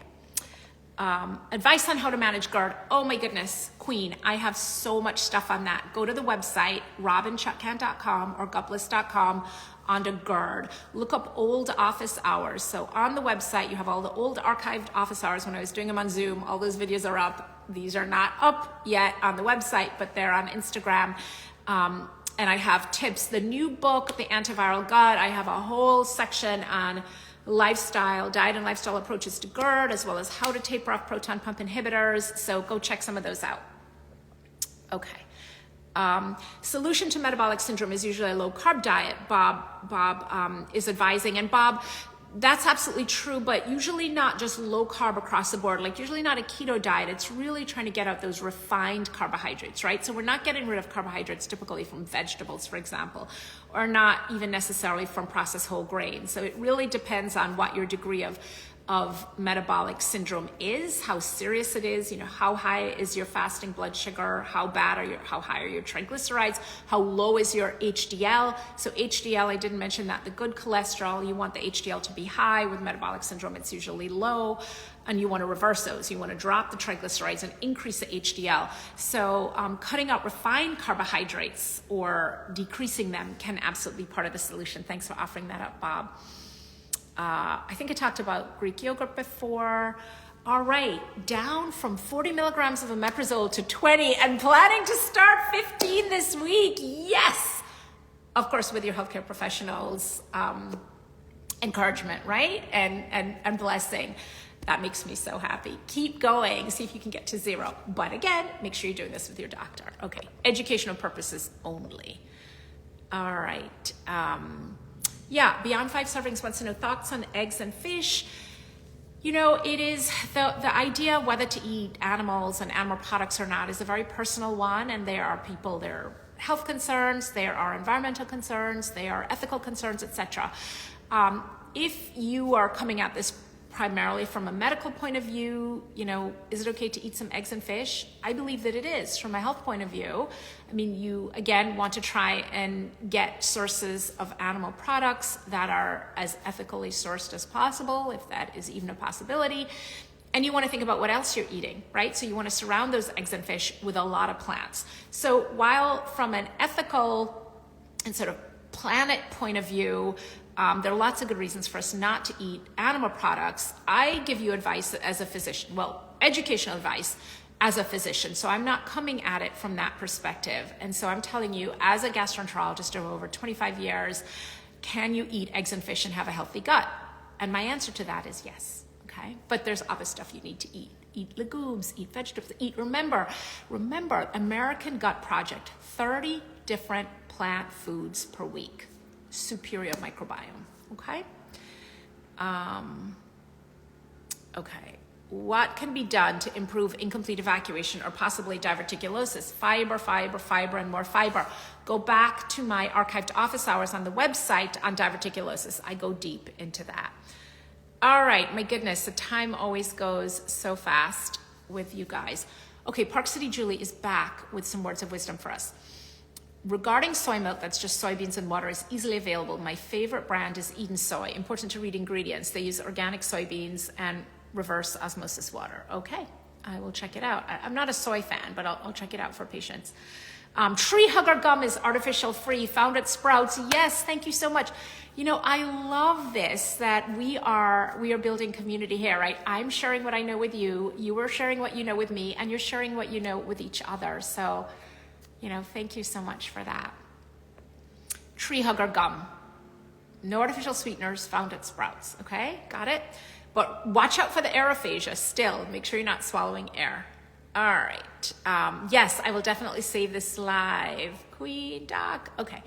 S1: Advice on how to manage GERD. Oh my goodness, Queen, I have so much stuff on that. Go to the website, robinchutkan.com or gupless.com, onto GERD. Look up old office hours. So on the website, you have all the old archived office hours when I was doing them on Zoom. All those videos are up. These are not up yet on the website, but they're on Instagram. And I have tips. The new book, The Antiviral Gut, I have a whole section on lifestyle, diet and lifestyle approaches to GERD, as well as how to taper off proton pump inhibitors. So go check some of those out. Okay. Solution to metabolic syndrome is usually a low carb diet. Bob is advising, and Bob, that's absolutely true, but usually not just low carb across the board, like usually not a keto diet. It's really trying to get out those refined carbohydrates, right? So we're not getting rid of carbohydrates typically from vegetables, for example, or not even necessarily from processed whole grains. So it really depends on what your degree of of metabolic syndrome is, how serious it is, how high is your fasting blood sugar, how high are your triglycerides, how low is your HDL. So HDL, I didn't mention that, the good cholesterol, you want the HDL to be high. With metabolic syndrome, it's usually low, and you want to reverse those. You want to drop the triglycerides and increase the HDL. So cutting out refined carbohydrates or decreasing them can absolutely be part of the solution. Thanks for offering that up, Bob. I think I talked about Greek yogurt before. All right, down from 40 milligrams of omeprazole to 20 and planning to start 15 this week. Yes, of course, with your healthcare professionals' encouragement, right? And blessing. That makes me so happy. Keep going, see if you can get to 0. But again, make sure you're doing this with your doctor. Okay, educational purposes only. All right. Yeah, Beyond 5 Servings wants to know thoughts on eggs and fish. It is the idea whether to eat animals and animal products or not is a very personal one, and there are health concerns, there are environmental concerns, there are ethical concerns, etc. If you are coming at this primarily from a medical point of view, is it okay to eat some eggs and fish? I believe that it is from a health point of view. I mean, you again want to try and get sources of animal products that are as ethically sourced as possible, if that is even a possibility. And you want to think about what else you're eating, right? So you want to surround those eggs and fish with a lot of plants. So while from an ethical and sort of planet point of view, there are lots of good reasons for us not to eat animal products. I give you advice as a physician, educational advice as a physician. So I'm not coming at it from that perspective. And so I'm telling you, as a gastroenterologist of over 25 years, can you eat eggs and fish and have a healthy gut? And my answer to that is yes, okay? But there's other stuff you need to eat. Eat legumes, eat vegetables, remember, American Gut Project, 30 different plant foods per week. Superior microbiome, okay? Okay, what can be done to improve incomplete evacuation or possibly diverticulosis? Fiber, and more fiber. Go back to my archived office hours on the website on diverticulosis. I go deep into that. All right, my goodness, the time always goes so fast with you guys. Okay, Park City Julie is back with some words of wisdom for us. Regarding soy milk, that's just soybeans and water, is easily available. My favorite brand is Eden Soy. Important to read ingredients. They use organic soybeans and reverse osmosis water. Okay, I will check it out. I'm not a soy fan, but I'll check it out for patients. Tree Hugger Gum is artificial free, found at Sprouts. Yes, thank you so much. I love this, that we are building community here, right? I'm sharing what I know with you. You are sharing what you know with me, and you're sharing what you know with each other. So, thank you so much for that. Tree Hugger Gum. No artificial sweeteners, found at Sprouts. Okay, got it? But watch out for the aerophagia still. Make sure you're not swallowing air. All right. Yes, I will definitely save this live. Queen Doc. Okay.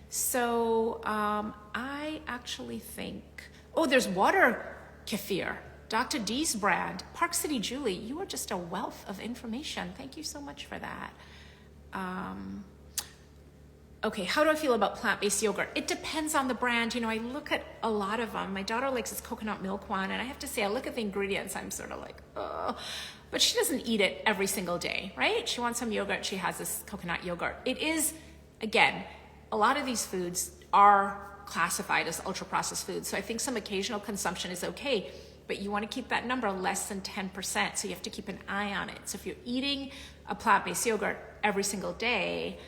S1: So I actually think, there's water kefir. Dr. D's brand. Park City Julie, you are just a wealth of information. Thank you so much for that. Okay, how do I feel about plant-based yogurt? It depends on the brand. I look at a lot of them. My daughter likes this coconut milk one, and I have to say, I look at the ingredients, I'm sort of like, oh. But she doesn't eat it every single day, right? She wants some yogurt, she has this coconut yogurt. It is, again, a lot of these foods are classified as ultra-processed foods, so I think some occasional consumption is okay, but you want to keep that number less than 10%, so you have to keep an eye on it. So if you're eating a plant-based yogurt every single day,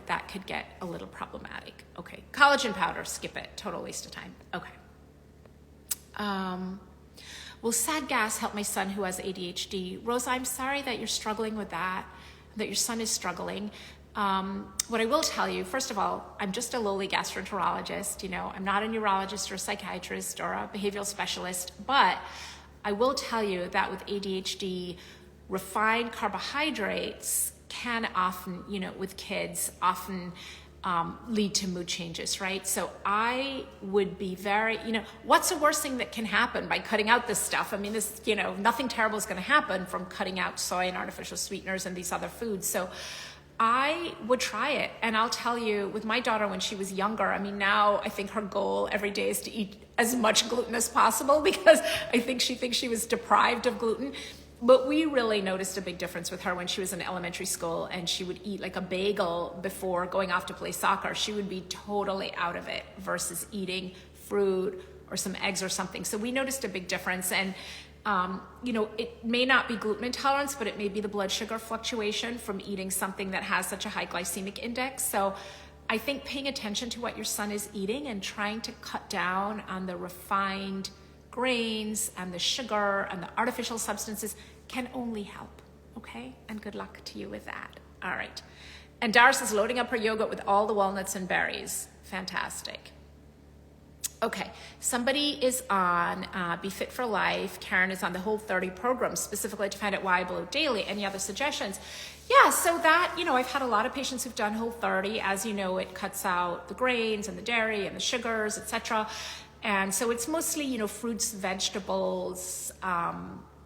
S1: that could get a little problematic. Okay, collagen powder, skip it, total waste of time. Okay. Will sad gas help my son who has ADHD? Rosa, I'm sorry that you're struggling with that your son is struggling. What I will tell you, first of all, I'm just a lowly gastroenterologist. I'm not a neurologist or a psychiatrist or a behavioral specialist, but I will tell you that with ADHD, refined carbohydrates can often, with kids, lead to mood changes, right? So I would be very, what's the worst thing that can happen by cutting out this stuff? I mean, nothing terrible is going to happen from cutting out soy and artificial sweeteners and these other foods. So I would try it. And I'll tell you, with my daughter when she was younger, I mean, now I think her goal every day is to eat as much gluten as possible because I think she thinks she was deprived of gluten. But we really noticed a big difference with her when she was in elementary school and she would eat like a bagel before going off to play soccer. She would be totally out of it versus eating fruit or some eggs or something. So we noticed a big difference. And it may not be gluten intolerance, but it may be the blood sugar fluctuation from eating something that has such a high glycemic index. So I think paying attention to what your son is eating and trying to cut down on the refined grains and the sugar and the artificial substances can only help, okay? And good luck to you with that. All right. And Doris is loading up her yogurt with all the walnuts and berries. Fantastic. Okay, somebody is on Be Fit for Life. Karen is on the Whole30 program specifically to find out why I bloat daily. Any other suggestions? Yeah, so that, I've had a lot of patients who've done Whole30. As you know, it cuts out the grains and the dairy and the sugars, etc. And so it's mostly, fruits, vegetables,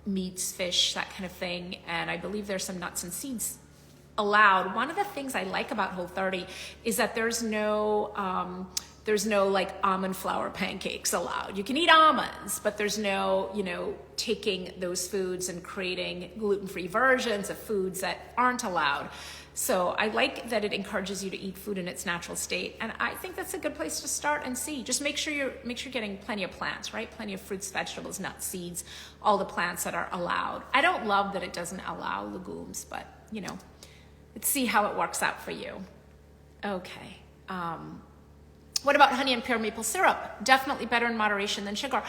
S1: meats, fish, that kind of thing. And I believe there's some nuts and seeds allowed. One of the things I like about Whole30 is that there's no like almond flour pancakes allowed. You can eat almonds, but there's no, taking those foods and creating gluten-free versions of foods that aren't allowed. So I like that it encourages you to eat food in its natural state. And I think that's a good place to start and see. Just make sure you're getting plenty of plants, right? Plenty of fruits, vegetables, nuts, seeds, all the plants that are allowed. I don't love that it doesn't allow legumes, but let's see how it works out for you. Okay. What about honey and pure maple syrup? Definitely better in moderation than sugar.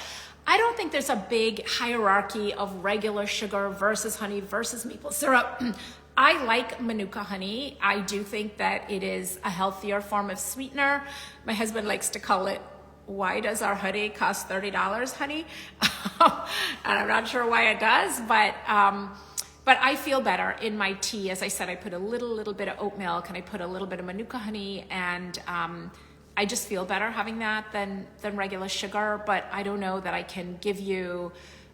S1: I don't think there's a big hierarchy of regular sugar versus honey versus maple syrup. I like Manuka honey. I do think that it is a healthier form of sweetener. My husband likes to call it, why does our honey cost $30, honey? And I'm not sure why it does, but I feel better in my tea. As I said, I put a little bit of oat milk and I put a little bit of Manuka honey, and I just feel better having that than regular sugar. But I don't know that I can give you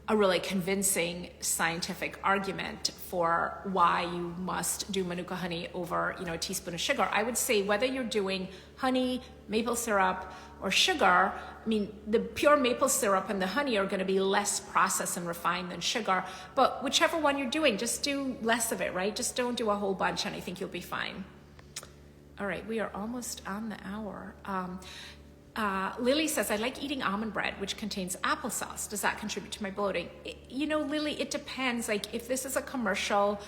S1: a really convincing scientific argument for why you must do Manuka honey over, a teaspoon of sugar. I would say whether you're doing honey, maple syrup, or sugar, the pure maple syrup and the honey are going to be less processed and refined than sugar. But whichever one you're doing, just do less of it, right? Just don't do a whole bunch, and I think you'll be fine. All right, we are almost on the hour. Lily says, I like eating almond bread, which contains applesauce. Does that contribute to my bloating? Lily, it depends. Like if this is a commercial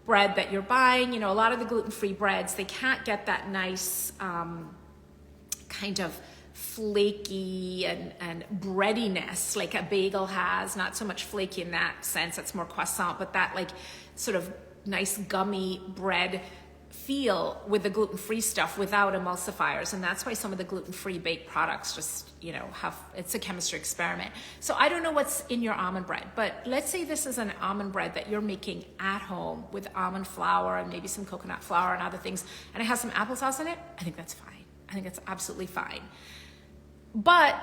S1: bread that you're buying, a lot of the gluten-free breads, they can't get that nice kind of flaky and breadiness like a bagel has. Not so much flaky in that sense, that's more croissant, but that like sort of nice gummy bread feel with the gluten-free stuff without emulsifiers. And that's why some of the gluten-free baked products just, it's a chemistry experiment. So I don't know what's in your almond bread, but let's say this is an almond bread that you're making at home with almond flour and maybe some coconut flour and other things, and it has some applesauce in it. I think that's fine. I think that's absolutely fine. But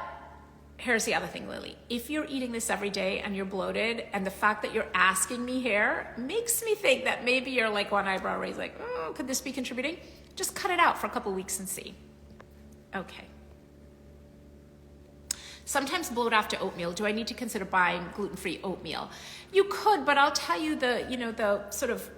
S1: here's the other thing, Lily. If you're eating this every day and you're bloated, and the fact that you're asking me here makes me think that maybe you're like one eyebrow raised, like, oh, could this be contributing? Just cut it out for a couple weeks and see. Okay. Sometimes bloat after oatmeal. Do I need to consider buying gluten-free oatmeal? You could, but I'll tell you the sort of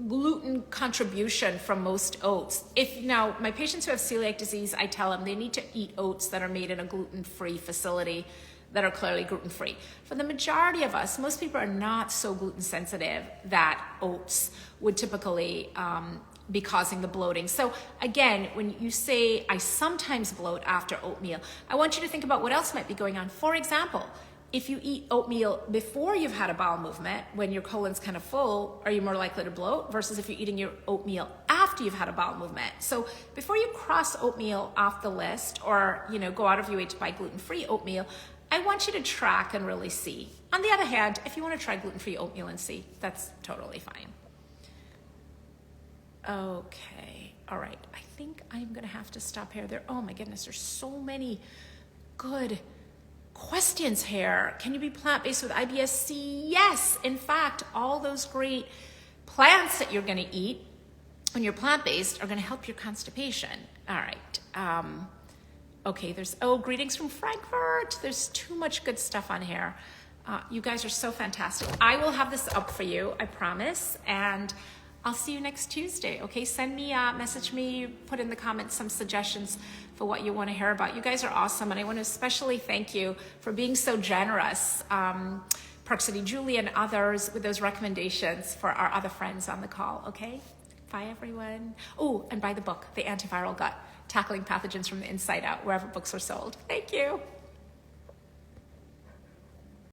S1: gluten contribution from most oats. Now my patients who have celiac disease, I tell them they need to eat oats that are made in a gluten-free facility that are clearly gluten-free. For the majority of us, most people are not so gluten sensitive that oats would typically be causing the bloating. So again, when you say I sometimes bloat after oatmeal, I want you to think about what else might be going on. For example, if you eat oatmeal before you've had a bowel movement, when your colon's kind of full, are you more likely to bloat versus if you're eating your oatmeal after you've had a bowel movement? So before you cross oatmeal off the list or, go out of your way to buy gluten-free oatmeal, I want you to track and really see. On the other hand, if you want to try gluten-free oatmeal and see, that's totally fine. Okay, all right. I think I'm going to have to stop here. Oh my goodness, there's so many good questions here. Can you be plant-based with IBS-C? Yes. In fact, all those great plants that you're going to eat when you're plant-based are going to help your constipation. All right. Okay, greetings from Frankfurt. There's too much good stuff on here. You guys are so fantastic. I will have this up for you, I promise. And I'll see you next Tuesday, okay? Message me, put in the comments some suggestions for what you want to hear about. You guys are awesome, and I want to especially thank you for being so generous, Park City Julie and others, with those recommendations for our other friends on the call, okay? Bye, everyone. Oh, and buy the book, The Antiviral Gut, Tackling Pathogens from the Inside Out, wherever books are sold. Thank you.